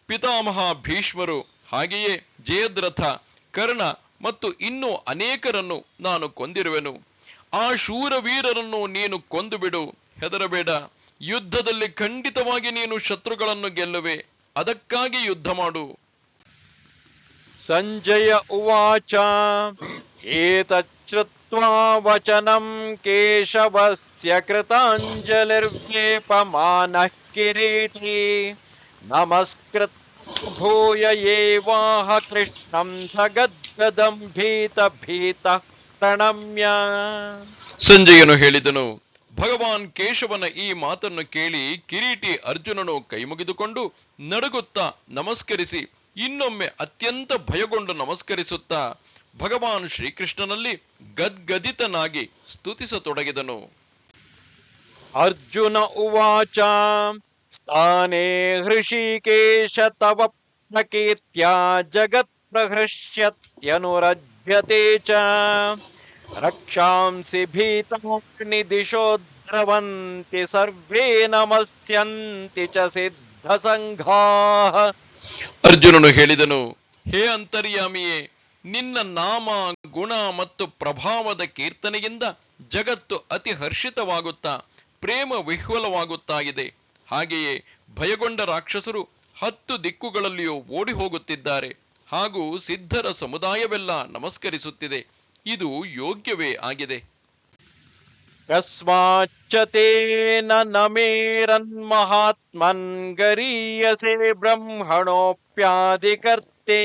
ಪಿತಾಮಹ ಭೀಷ್ಮರು, ಹಾಗೆಯೇ ಜಯದ್ರಥ, ಕರ್ಣ ಮತ್ತು ಇನ್ನೂ ಅನೇಕರನ್ನು ನಾನು ಕೊಂದಿರುವೆನು. ಆ ಶೂರವೀರರನ್ನು ನೀನು ಕೊಂದು ಬಿಡು, ಹೆದರಬೇಡ. ಯುದ್ಧದಲ್ಲಿ ಖಂಡಿತವಾಗಿ ನೀನು ಶತ್ರುಗಳನ್ನು ಗೆಲ್ಲುವೆ, ಅದಕ್ಕಾಗಿ ಯುದ್ಧ ಮಾಡು. ಸಂಜಯ ಉವಾಚ ಏತಚ್ಛ್ರುತ್ವಾ ವಚನಂ ಕೇಶವಸ್ಯ ಕೃತಾಂಜಲಿರ್ವೇಪಮಾನಃ ಕಿರೀಟಿ ನಮಸ್ಕೃತ್ಯ ಭೂಯ ಏವಾಹ ಕೃಷ್ಣಂ ಸಗದ್ಗದಂ ಭೀತ ಭೀತ ಪ್ರಣಮ್ಯ. ಸಂಜಯನು ಹೇಳಿದನು, ಭಗವಾನ್ ಕೇಶವನ ಈ ಮಾತನ್ನು ಕೇಳಿ ಕಿರೀಟಿ ಅರ್ಜುನನು ಕೈಮುಗಿದುಕೊಂಡು ನಡುಗುತ್ತಾ ನಮಸ್ಕರಿಸಿ, ಇನ್ನೊಮ್ಮೆ ಅತ್ಯಂತ ಭಯಗೊಂಡು ನಮಸ್ಕರಿಸುತ್ತಾ ಭಗವಾನ್ ಶ್ರೀಕೃಷ್ಣನಲ್ಲಿ ಗದ್ಗದಿತನಾಗಿ ಸ್ತುತಿಸತೊಡಗಿದನು. ಅರ್ಜುನ ಉವಾಚ ಸ್ಥಾನೇ ಹೃಷಿಕೇಶ ತವ ಪ್ರಕೀರ್ತ್ಯಾ ಜಗತ್ ಪ್ರಹೃಷ್ಯತ್ಯನುರಜ್ಯತೆ ಚ ರಕ್ಷಾಂಸಿ ಭೀತಾನಿ ದಿಶೋ ದ್ರವಂತಿ ಸರ್ವೇ ನಮಸ್ಯಂತಿ ಚ ಸಿದ್ಧ ಸಂಘಾಃ. ಅರ್ಜುನನು ಹೇಳಿದನು, ಹೇ ಅಂತರ್ಯಾಮಿಯೇ, ನಿನ್ನ ನಾಮ, ಗುಣ ಮತ್ತು ಪ್ರಭಾವದ ಕೀರ್ತನೆಯಿಂದ ಜಗತ್ತು ಅತಿ ಹರ್ಷಿತವಾಗುತ್ತಾ ಪ್ರೇಮ ವಿಹ್ವಲವಾಗುತ್ತಾ ಇದೆ. ಹಾಗೆಯೇ ಭಯಗೊಂಡ ರಾಕ್ಷಸರು 10 ದಿಕ್ಕುಗಳಲ್ಲಿಯೂ ಓಡಿ ಹೋಗುತ್ತಿದ್ದಾರೆ. ಹಾಗೂ ಸಿದ್ಧರ ಸಮುದಾಯವೆಲ್ಲ ನಮಸ್ಕರಿಸುತ್ತಿದೆ. ಇದು ಯೋಗ್ಯವೇ ಆಗಿದೆ. ಕಸ್ಮಾಚ್ಚ ತೇನ ನಮೇರನ್ಮಹಾತ್ಮನ್ ಗರೀಯಸೆ ಬ್ರಹ್ಮಣೋಪ್ಯಾದಿಕರ್ತೆ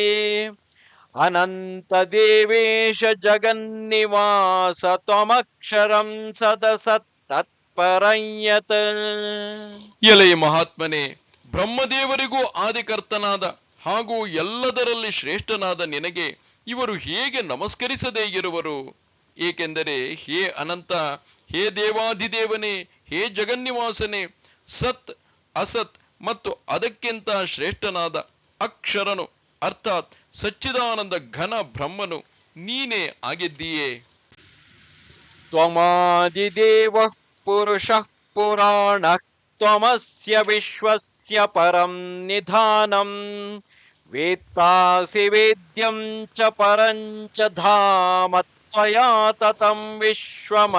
ಅನಂತ ದೇವೇಶ ಜಗನ್ನಿವಾಸ ತ್ವಮಕ್ಷರಂ ಸದಸತ್ ತತ್ಪರಯ್ಯತ್. ಎಲೆಯ ಮಹಾತ್ಮನೇ, ಬ್ರಹ್ಮದೇವರಿಗೂ ಆದಿಕರ್ತನಾದ ಹಾಗೂ ಎಲ್ಲದರಲ್ಲಿ ಶ್ರೇಷ್ಠನಾದ ನಿನಗೆ ಇವರು ಹೇಗೆ ನಮಸ್ಕರಿಸದೇ ಇರುವರು? ಏಕೆಂದರೆ ಹೇ ಅನಂತ, ಹೇ ದೇವಾಧಿದೇವನೇ, ಹೇ ಜಗನ್ನಿವಾಸನೇ, ಸತ್, ಅಸತ್ ಮತ್ತು ಅದಕ್ಕಿಂತ ಶ್ರೇಷ್ಠನಾದ ಅಕ್ಷರನು ಅರ್ಥಾತ್ ಸಚ್ಚಿದಾನಂದ ಘನ ಬ್ರಹ್ಮನು ನೀನೇ ಆಗಿದ್ದೀಯೇ. ತ್ವಮಾದಿದೇವಃ ಪುರುಷಃ ಪುರಾಣಃ ತ್ವಮಸ್ಯ ವಿಶ್ವಸ್ಯ ಪರಂ ನಿಧಾನಂ ವೇತ್ತಾಸಿ ವೇದ್ಯಂ ಚ ಪರಂ ಚ ಧಾಮ ತ್ವಯಾ ತತಂ ವಿಶ್ವಮನಂತರೂಪಂ.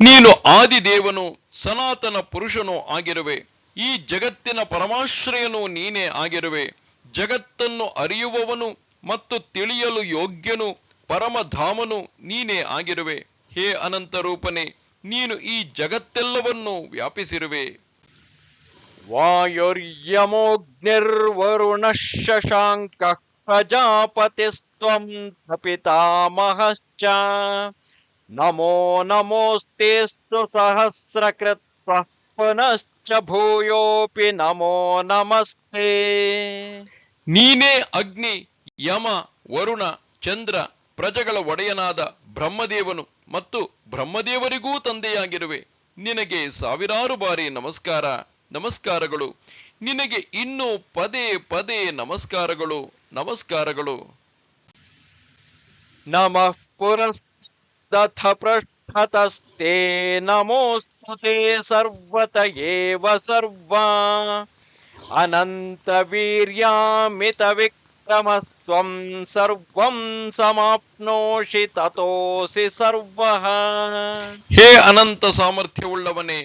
ನೀನು ಆದಿದೇವನು, ಸನಾತನ ಪುರುಷನೂ ಆಗಿರುವೆ. ಈ ಜಗತ್ತಿನ ಪರಮಾಶ್ರಯನು ನೀನೇ ಆಗಿರುವೆ. ಜಗತ್ತನ್ನು ಅರಿಯುವವನು ಮತ್ತು ತಿಳಿಯಲು ಯೋಗ್ಯನು, ಪರಮಧಾಮನು ನೀನೇ ಆಗಿರುವೆ. ಹೇ ಅನಂತ ರೂಪನೇ, ನೀನು ಈ ಜಗತ್ತೆಲ್ಲವನ್ನೂ ವ್ಯಾಪಿಸಿರುವೆ. ವಾಯುರ್ಯಮೋಗ್ನಿರ್ವರುಣಃ ಶಶಾಂಕಃ ಪ್ರಜಾಪತಿಸ್ತ್ವಂ ಪಿತಾಮಹಶ್ಚ ನಮೋ ನಮೋಸ್ತೇಸ್ತು ಸಹಸ್ರಕೃತ್ವಃ ಪುನಶ್ಚ ಭೂಯೋಪಿ ನಮೋ ನಮಸ್ತೆ. ನೀನೇ ಅಗ್ನಿ, ಯಮ, ವರುಣ, ಚಂದ್ರ, ಪ್ರಜೆಗಳ ಒಡೆಯನಾದ ಬ್ರಹ್ಮದೇವನು ಮತ್ತು ಬ್ರಹ್ಮದೇವರಿಗೂ ತಂದೆಯಾಗಿರುವೆ. ನಿನಗೆ ಸಾವಿರಾರು ಬಾರಿ ನಮಸ್ಕಾರಗಳು. ನಿನಗೆ ಇನ್ನೂ ಪದೇ ಪದೇ ನಮಸ್ಕಾರಗಳು. ನಮಃ ಪುರಸ್ತಥ ಪೃಷ್ಠತಸ್ತೆ ನಮೋಸ್ತುತೆ ಸರ್ವತ ಏವ ಸರ್ವಾ ಅನಂತ ವೀರ್ಯಾಮಿತ ವಿಕ್ರಮಸ್ತ್ವಂ ಸರ್ವಂ ಸಮಾಪ್ನೋಷಿ ತತೋಸಿ ಸರ್ವಃ. ಹೇ ಅನಂತ ಸಾಮರ್ಥ್ಯವುಳ್ಳವನೇ,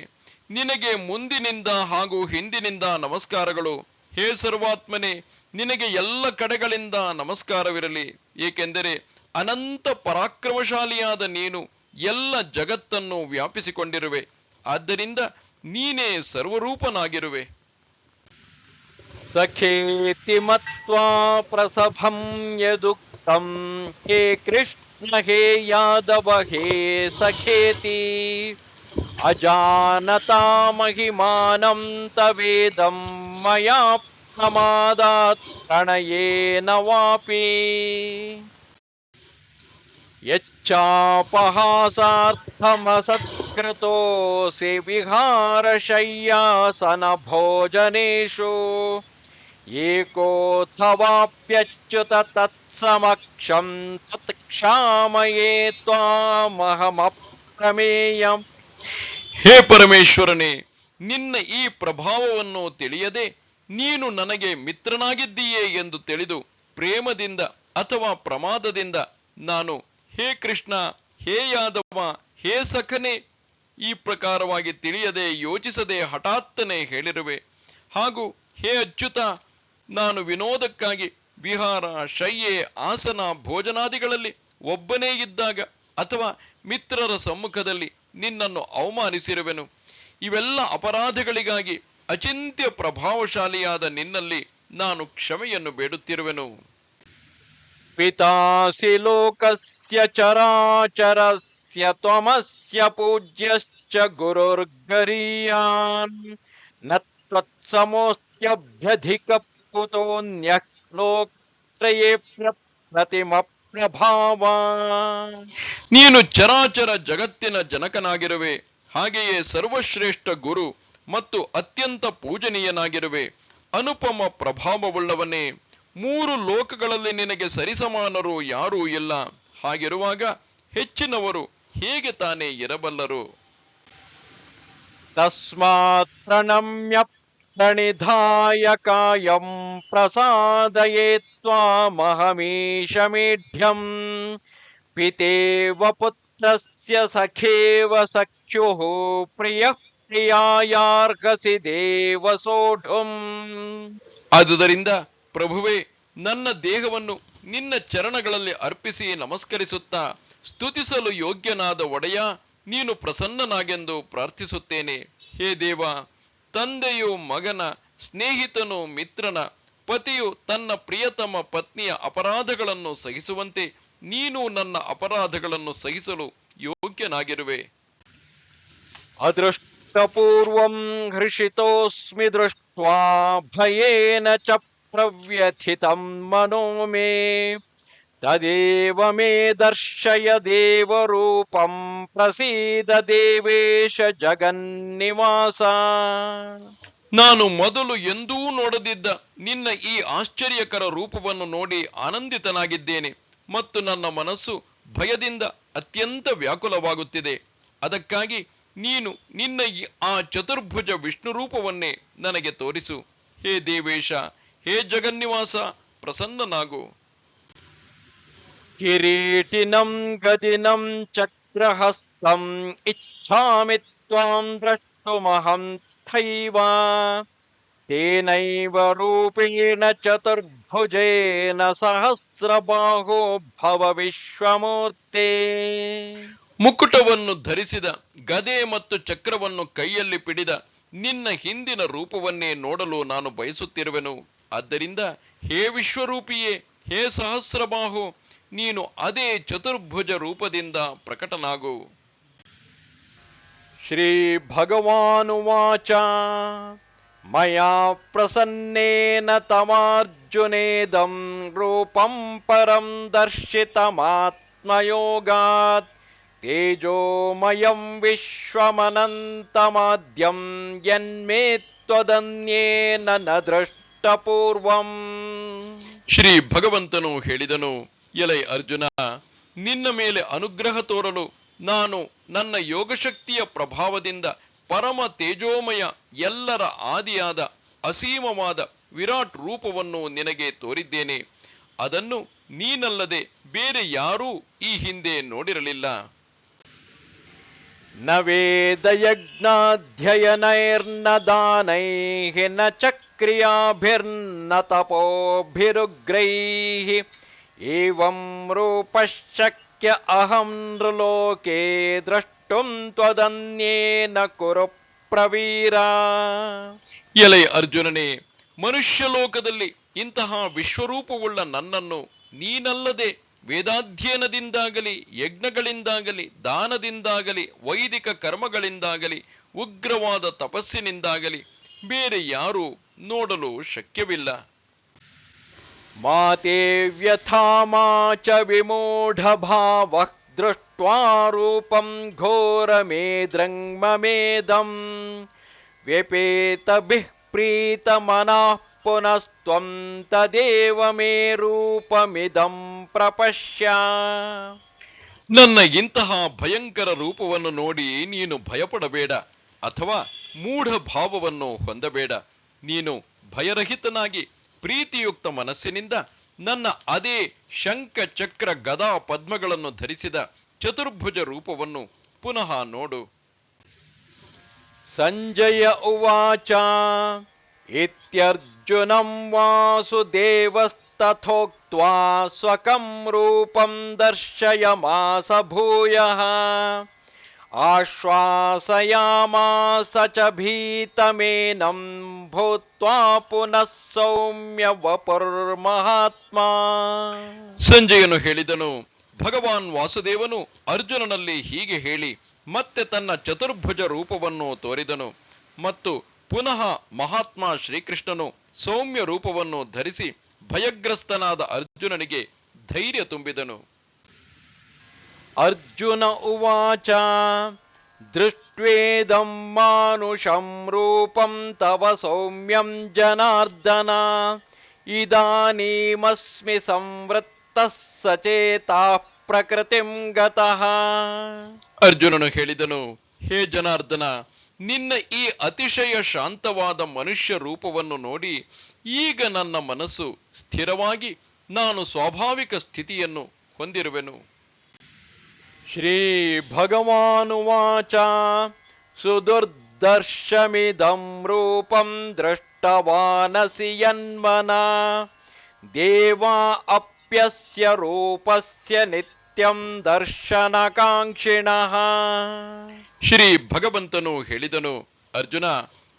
ನಿನಗೆ ಮುಂದಿನಿಂದ ಹಾಗೂ ಹಿಂದಿನಿಂದ ನಮಸ್ಕಾರಗಳು. ಹೇ ಸರ್ವಾತ್ಮನೇ, ನಿನಗೆ ಎಲ್ಲ ಕಡೆಗಳಿಂದ ನಮಸ್ಕಾರವಿರಲಿ. ಏಕೆಂದರೆ ಅನಂತ ಪರಾಕ್ರಮಶಾಲಿಯಾದ ನೀನು ಎಲ್ಲ ಜಗತ್ತನ್ನು ವ್ಯಾಪಿಸಿಕೊಂಡಿರುವೆ. ಆದ್ದರಿಂದ ನೀನೇ ಸರ್ವರೂಪನಾಗಿರುವೆ. ಸಖೇತಿ ಮತ್ವಾ ಪ್ರಸಭಂ ಯದುಕ್ತಂ ಹೇ ಕೃಷ್ಣ ಹೇ ಯಾದವ ಹೇ ಸಖೇತಿ ಅಜಾನತಾ ಮಹಿಮಾನಂ ತವೇದಂ ಮಯಾ ಪ್ರಮಾದಾತ್ ಪ್ರಣಯೇನ ವಾಪಿ ಯಚ್ಚಾಪಹಾಸಾರ್ಥಮಸತ್ಕೃತೋಸಿ ವಿಹಾರಶಯ್ಯಾಸನ ಭೋಜನೇಷು ಏಕೋಥವಾಪ್ಯಚ್ಯುತ ತತ್ಸಮಕ್ಷಂ ತತ್ಕ್ಷಾಮಯೇ ತ್ವಾಮಹಮಪ್ರಮೇಯಂ. ಹೇ ಪರಮೇಶ್ವರನೇ, ನಿನ್ನ ಈ ಪ್ರಭಾವವನ್ನು ತಿಳಿಯದೆ ನೀನು ನನಗೆ ಮಿತ್ರನಾಗಿದ್ದೀಯೇ ಎಂದು ತಿಳಿದು ಪ್ರೇಮದಿಂದ ಅಥವಾ ಪ್ರಮಾದದಿಂದ ನಾನು ಹೇ ಕೃಷ್ಣ, ಹೇ ಯಾದವ, ಹೇ ಸಖನೆ ಈ ಪ್ರಕಾರವಾಗಿ ತಿಳಿಯದೆ ಯೋಚಿಸದೆ ಹಠಾತ್ತನೆ ಹೇಳಿರುವೆ. ಹಾಗೂ ಹೇ ಅಚ್ಯುತ, ನಾನು ವಿನೋದಕ್ಕಾಗಿ ವಿಹಾರ, ಶಯ್ಯೆ, ಆಸನ, ಭೋಜನಾದಿಗಳಲ್ಲಿ ಒಬ್ಬನೇ ಇದ್ದಾಗ ಅಥವಾ ಮಿತ್ರರ ಸಮ್ಮುಖದಲ್ಲಿ ನಿನ್ನನ್ನು ಅವಮಾನಿಸಿರುವೆನು. ಇವೆಲ್ಲ ಅಪರಾಧಗಳಿಗಾಗಿ ಅಚಿಂತ್ಯ ಪ್ರಭಾವಶಾಲಿಯಾದ ನಿನ್ನಲ್ಲಿ ನಾನು ಕ್ಷಮೆಯನ್ನು ಬೇಡುತ್ತಿರುವೆನು. ಪಿತಾಸಿ ಲೋಕಸ್ಯ ಚರಾಚರಸ್ಯ ತ್ವಮಸ್ಯ ಪೂಜ್ಯಶ್ಚ ಗುರುರ್ಗರೀಯಾನ್ ನ ತ್ವತ್ಸಮೋಸ್ತ್ಯಭ್ಯಧಿಕ ಕುತೋನ್ಯಃ ಲೋಕತ್ರಯೇಪ್ಯ ಪ್ರತಿಮ ಪ್ರಭಾವ. ನೀನು ಚರಾಚರ ಜಗತ್ತಿನ ಜನಕನಾಗಿರುವೆ, ಹಾಗೆಯೇ ಸರ್ವಶ್ರೇಷ್ಠ ಗುರು ಮತ್ತು ಅತ್ಯಂತ ಪೂಜನೀಯನಾಗಿರುವೆ. ಅನುಪಮ ಪ್ರಭಾವವುಳ್ಳವನೇ, ಮೂರು ಲೋಕಗಳಲ್ಲಿ ನಿನಗೆ ಸರಿಸಮಾನರು ಯಾರೂ ಇಲ್ಲ. ಹಾಗಿರುವಾಗ ಹೆಚ್ಚಿನವರು ಹೇಗೆ ತಾನೇ ಇರಬಲ್ಲರು? ತಸ್ಮಾತ್ ಪ್ರಣಮ್ಯ ಪ್ರಣಿಧಾಯ ಕಾಯಂ ಪ್ರಸಾದಯೇ ತ್ವಾಮಹಮೀಶಮೇಢ್ಯಂ ಪಿತೇವ ಪುತ್ರಸ್ಯ ಸಖೇವ ಸಖ್ಯುಃ ಪ್ರಿಯಃ ಪ್ರಿಯಾಯಾರ್ಹಸಿ ದೇವ ಸೋಢುಂ. ಆದುದರಿಂದ ಪ್ರಭುವೇ, ನನ್ನ ದೇಹವನ್ನು ನಿನ್ನ ಚರಣಗಳಲ್ಲಿ ಅರ್ಪಿಸಿ ನಮಸ್ಕರಿಸುತ್ತಾ ಸ್ತುತಿಸಲು ಯೋಗ್ಯನಾದ ಒಡೆಯ, ನೀನು ಪ್ರಸನ್ನನಾಗೆಂದು ಪ್ರಾರ್ಥಿಸುತ್ತೇನೆ. ಹೇ ದೇವ, ತಂದೆಯು ಮಗನ, ಸ್ನೇಹಿತನು ಮಿತ್ರನ, ಪತಿಯು ತನ್ನ ಪ್ರಿಯತಮ ಪತ್ನಿಯ ಅಪರಾಧಗಳನ್ನು ಸಹಿಸುವಂತೆ ನೀನು ನನ್ನ ಅಪರಾಧಗಳನ್ನು ಸಹಿಸಲು ಯೋಗ್ಯನಾಗಿರುವೆ. ಅದೃಷ್ಟಪೂರ್ವಂ ಹೃಷಿತೋಸ್ಮಿ ದೃಷ್ಟ್ವಾ ಭಯೇನ ಚ ಪ್ರವ್ಯಥಿತಂ ಮನೋ ಮೇ ತದೇವ ಮೇ ದರ್ಶಯ ದೇವರೂಪಂ ಪ್ರಸೀದ ದೇವೇಶ ಜಗನ್ನಿವಾಸ. ನಾನು ಮೊದಲು ಎಂದೂ ನೋಡದಿದ್ದ ನಿನ್ನ ಈ ಆಶ್ಚರ್ಯಕರ ರೂಪವನ್ನು ನೋಡಿ ಆನಂದಿತನಾಗಿದ್ದೇನೆ ಮತ್ತು ನನ್ನ ಮನಸ್ಸು ಭಯದಿಂದ ಅತ್ಯಂತ ವ್ಯಾಕುಲವಾಗುತ್ತಿದೆ. ಅದಕ್ಕಾಗಿ ನೀನು ನಿನ್ನ ಆ ಚತುರ್ಭುಜ ವಿಷ್ಣು ರೂಪವನ್ನೇ ನನಗೆ ತೋರಿಸು. ಹೇ ದೇವೇಶ, ಹೇ ಜಗನ್ನಿವಾಸ, ಪ್ರಸನ್ನನಾಗು. ಕಿರೀಟಿನಂ ಗದಿನಂ ಚಕ್ರಹಸ್ತಂ ಇಚ್ಛಾಮಿ ತ್ವಾಂ ದ್ರಷ್ಟುಮಹಂ ತಥೈವ ತೇನೈವ ರೂಪೇಣ ಚತುರ್ಭುಜೇನ ಸಹಸ್ರಬಾಹೋ ಭವ ವಿಶ್ವಮೂರ್ತೆ. ಮುಕುಟವನ್ನು ಧರಿಸಿದ, ಗದೆ ಮತ್ತು ಚಕ್ರವನ್ನು ಕೈಯಲ್ಲಿ ಪಿಡಿದ ನಿನ್ನ ಹಿಂದಿನ ರೂಪವನ್ನೇ ನೋಡಲು ನಾನು ಬಯಸುತ್ತಿರುವೆನು. ಆದ್ದರಿಂದ ಹೇ ವಿಶ್ವರೂಪಿಯೇ, ಹೇ ಸಹಸ್ರಬಾಹು, ನೀನು ಅದೇ ಚತುರ್ಭುಜ ರೂಪದಿಂದ ಪ್ರಕಟನಾಗು. ಶ್ರೀ ಭಗವಾನುವಾಚ ಮಯಾ ಪ್ರಸನ್ನೇನ ತಮಾರ್ಜುನೇದಂ ರೂಪಂ ಪರಂ ದರ್ಶಿತಮಾತ್ಮಯೋಗಾತ್ ತೇಜೋಮಯಂ ವಿಶ್ವಮನಂತಮಾದ್ಯಂ ಯನ್ಮೇ ತ್ವದನ್ಯೇನ ನ ದೃಷ್ಟಪೂರ್ವಂ. ಶ್ರೀ ಭಗವಂತನು ಹೇಳಿದನು, ಎಲೈ ಅರ್ಜುನ, ನಿನ್ನ ಮೇಲೆ ಅನುಗ್ರಹ ತೋರಲು ನಾನು ನನ್ನ ಯೋಗಶಕ್ತಿಯ ಪ್ರಭಾವದಿಂದ ಪರಮ ತೇಜೋಮಯ, ಎಲ್ಲರ ಆದಿಯಾದ ಅಸೀಮವಾದ ವಿರಾಟ್ ರೂಪವನ್ನು ನಿನಗೆ ತೋರಿದ್ದೇನೆ. ಅದನ್ನು ನೀನಲ್ಲದೆ ಬೇರೆ ಯಾರೂ ಈ ಹಿಂದೆ ನೋಡಿರಲಿಲ್ಲ. ನ ವೇದಯಜ್ಞಾಧ್ಯಯನೈರ್ನ ದಾನೈಃ ನ ಚಕ್ರಿಯಾಭಿರ್ನ ತಪೋಭಿರುಗ್ರೈಃ ಏವಂ ರೂಪಶ್ಶಕ್ಯ ಅಹಂ ನೃಲೋಕೆ ದ್ರಷ್ಟುಂ ತ್ವದನ್ಯೇನ ಕುರು ಪ್ರವೀರ. ಎಲೈ ಅರ್ಜುನನೇ, ಮನುಷ್ಯ ಲೋಕದಲ್ಲಿ ಇಂತಹ ವಿಶ್ವರೂಪವುಳ್ಳ ನನ್ನನ್ನು ನೀನಲ್ಲದೆ ವೇದಾಧ್ಯಯನದಿಂದಾಗಲಿ, ಯಜ್ಞಗಳಿಂದಾಗಲಿ, ದಾನದಿಂದಾಗಲಿ, ವೈದಿಕ ಕರ್ಮಗಳಿಂದಾಗಲಿ, ಉಗ್ರವಾದ ತಪಸ್ಸಿನಿಂದಾಗಲಿ ಬೇರೆ ಯಾರೂ ನೋಡಲು ಶಕ್ಯವಿಲ್ಲ. ಮಾತೇ ವ್ಯಥಾ ಮಾ ಚ ವಿಮೂಢ ಭಾವಃ ದೃಷ್ಟ್ವಾ ರೂಪಂ ಘೋರಮೇದ್ರಂಗ್ಮಮೇದಂ ವ್ಯಪೇತಭಿಃ ಪ್ರೀತಮನಃ ಪುನಸ್ತ್ವಂ ತದೇವ ಮೇ ರೂಪಮಿದಂ ಪ್ರಪಶ್ಯ. ನನ್ನ ಇಂತಹ ಭಯಂಕರ ರೂಪವನ್ನು ನೋಡಿ ನೀನು ಭಯಪಡಬೇಡ ಅಥವಾ ಮೂಢ ಭಾವವನ್ನು ಹೊಂದಬೇಡ. ನೀನು ಭಯರಹಿತನಾಗಿ ಪ್ರೀತಿಯುಕ್ತ ಮನಸ್ಸಿನಿಂದ ನನ್ನ ಅದೇ ಶಂಖ ಚಕ್ರ ಗದಾ ಪದ್ಮಗಳನ್ನು ಧರಿಸಿದ ಚತುರ್ಭುಜ ರೂಪವನ್ನು ಪುನಃ ನೋಡು. ಸಂಜಯ ಉವಾಚ ಇತ್ಯರ್ಜುನಂ ವಾಸುದೇವಸ್ತಥೋಕ್ತ್ವಾ ಸ್ವಕಂ ರೂಪಂ ದರ್ಶಯಮಾಸ ಭೂಯಃ. ಆಶ್ವಾಸಯಾಮಾಸ ಚ ಭೀತಮೇನಂ ಭೂತ್ವಾ ಪುನಃ ಸೌಮ್ಯ ವಪುರ್ಮಹಾತ್ಮ. ಸಂಜಯನು ಹೇಳಿದನು, ಭಗವಾನ್ ವಾಸುದೇವನು ಅರ್ಜುನನಲ್ಲಿ ಹೀಗೆ ಹೇಳಿ ಮತ್ತೆ ತನ್ನ ಚತುರ್ಭುಜ ರೂಪವನ್ನು ತೋರಿದನು ಮತ್ತು ಪುನಃ ಮಹಾತ್ಮ ಶ್ರೀಕೃಷ್ಣನು ಸೌಮ್ಯ ರೂಪವನ್ನು ಧರಿಸಿ ಭಯಗ್ರಸ್ತನಾದ ಅರ್ಜುನನಿಗೆ ಧೈರ್ಯ ತುಂಬಿದನು. ಅರ್ಜುನ ಉವಾಚ ದೃಷ್ಟ್ವೇದಂ ಮಾನುಷಂ ರೂಪಂ ತವ ಸೌಮ್ಯಂ ಜನಾರ್ದನ ಇದಾನೀಮಸ್ಮಿ ಸಂವೃತ್ತಃ ಸಚೇತಃ ಪ್ರಕೃತಿಂ ಗತಃ. ಅರ್ಜುನನು ಹೇಳಿದನು, ಹೇ ಜನಾರ್ದನ, ನಿನ್ನ ಈ ಅತಿಶಯ ಶಾಂತವಾದ ಮನುಷ್ಯ ರೂಪವನ್ನು ನೋಡಿ ಈಗ ನನ್ನ ಮನಸ್ಸು ಸ್ಥಿರವಾಗಿ ನಾನು ಸ್ವಾಭಾವಿಕ ಸ್ಥಿತಿಯನ್ನು ಹೊಂದಿರುವೆನು. ಶ್ರೀ ಭಗವಾನುವಾಚ ಸುದುರ್ದರ್ಶಮಿದಂ ರೂಪಂ ದೃಷ್ಟವಾನಸಿ ಯನ್ಮನಾ ದೇವಾ ಅಪ್ಯಸ್ಯ ರೂಪಸ್ಯ ನಿತ್ಯಂ ದರ್ಶನಕಾಂಕ್ಷಿಣಃ. ಶ್ರೀ ಭಗವಂತನು ಹೇಳಿದನು, ಅರ್ಜುನ,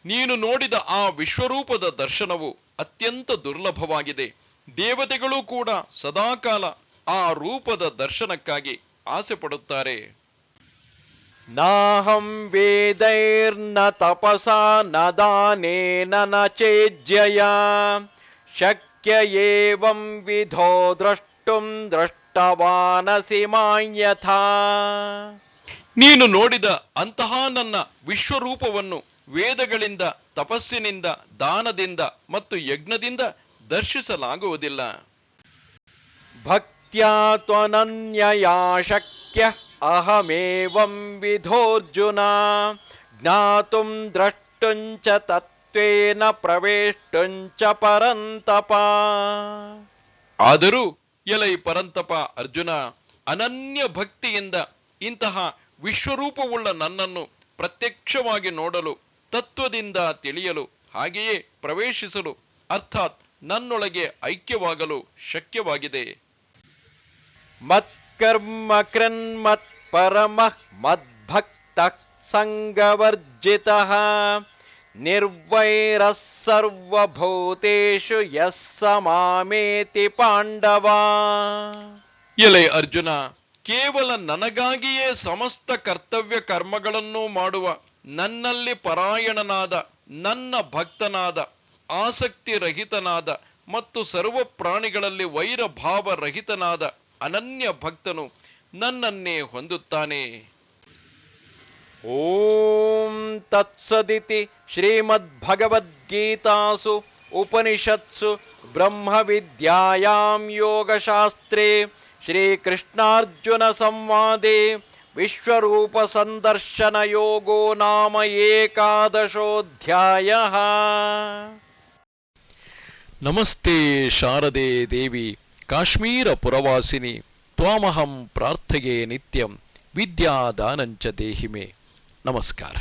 ನೀನು ನೋಡಿದ ಆ ವಿಶ್ವರೂಪದ ದರ್ಶನವು ಅತ್ಯಂತ ದುರ್ಲಭವಾಗಿದೆ. ದೇವತೆಗಳು ಕೂಡ ಸದಾಕಾಲ ಆ ರೂಪದ ದರ್ಶನಕ್ಕಾಗಿ ಆಸೆ ಪಡುತ್ತಾರೆ. ನಾಹಂ ವೇದೈರ್ನ ತಪಸಾ ನ ದಾನೇನ ನ ಚೇಜ್ಯಯ ಶಕ್ಯ ಏವಂ ವಿಧೋ ದ್ರಷ್ಟುಂ ದೃಷ್ಟವಾನಸಿ ಮಾಂ ಯಥಾ. ನೀನು ನೋಡಿದ ಅಂತಹ ನನ್ನ ವಿಶ್ವರೂಪವನ್ನು ವೇದಗಳಿಂದ, ತಪಸ್ಸಿನಿಂದ, ದಾನದಿಂದ ಮತ್ತು ಯಜ್ಞದಿಂದ ದರ್ಶಿಸಲಾಗುವುದಿಲ್ಲ. ಭಕ್ತ್ಯಾ ತ್ವನನ್ಯಯಾ ಶಕ್ಯ ಅಹಮೇವಂ ವಿಧೋರ್ಜುನ ಜ್ಞಾತುಂ ದ್ರಷ್ಟುಂಚ ತತ್ವೇನ ಪ್ರವೇಷ್ಟುಂಚ ಪರಂತಪ. ಆದರೂ ಎಲೈ ಪರಂತಪ ಅರ್ಜುನ, ಅನನ್ಯ ಭಕ್ತಿಯಿಂದ ಇಂತಹ ವಿಶ್ವರೂಪವುಳ್ಳ ನನ್ನನ್ನು ಪ್ರತ್ಯಕ್ಷವಾಗಿ ನೋಡಲು, ತತ್ವದಿಂದ ತಿಳಿಯಲು, ಹಾಗೆಯೇ ಪ್ರವೇಶಿಸಲು ಅರ್ಥಾತ್ ನನ್ನೊಳಗೆ ಐಕ್ಯವಾಗಲು ಶಕ್ಯವಾಗಿದೆ. ಮತ್ಕರ್ಮ ಕೃನ್ಮತ್ ಪರಮಃ ಮದ್ಭಕ್ತಃ ಸಂಗವರ್ಜಿತಃ ನಿರ್ವೈರಃ ಸರ್ವಭೂತೇಷು ಯಃ ಸ ಮಾಮೇತಿ ಪಾಂಡವ. ಎಲೆ ಅರ್ಜುನ, ಕೇವಲ ನನಗಾಗಿಯೇ ಸಮಸ್ತ ಕರ್ತವ್ಯ ಕರ್ಮಗಳನ್ನು ಮಾಡುವ, ನನ್ನಲ್ಲಿ ಪರಾಯಣನಾದ, ನನ್ನ ಭಕ್ತನಾದ, ಆಸಕ್ತಿ ರಹಿತನಾದ ಮತ್ತು ಸರ್ವ ಪ್ರಾಣಿಗಳಲ್ಲಿ ವೈರ ಭಾವ ರಹಿತನಾದ ಅನನ್ಯ ಭಕ್ತನು ನನ್ನನ್ನೇ ಹೊಂದುತ್ತಾನೆ. ಓಂ ತತ್ಸದಿತಿ ಶ್ರೀಮದ್ಭಗವದ್ಗೀತಾಸು ಉಪನಿಷತ್ಸು ಬ್ರಹ್ಮವಿದ್ಯಾಯಾಂ ಯೋಗಶಾಸ್ತ್ರೇ ಶ್ರೀಕೃಷ್ಣಾರ್ಜುನ ಸಂವಾದೆ ವಿಶ್ವರೂಪ ಸಂದರ್ಶನ ಯೋಗೋ ನಾಮ ಏಕಾದಶೋಧ್ಯಾಯಃ. ನಮಸ್ತೆ ಶಾರದೆ ದೇವಿ ಕಾಶ್ಮೀರ ಪುರವಾಸಿನಿ ತ್ವಾಮಹಂ ಪ್ರಾರ್ಥಯೇ ನಿತ್ಯಂ ವಿದ್ಯಾದಾನಂಚ ದೇಹಿಮೆ. ನಮಸ್ಕಾರ.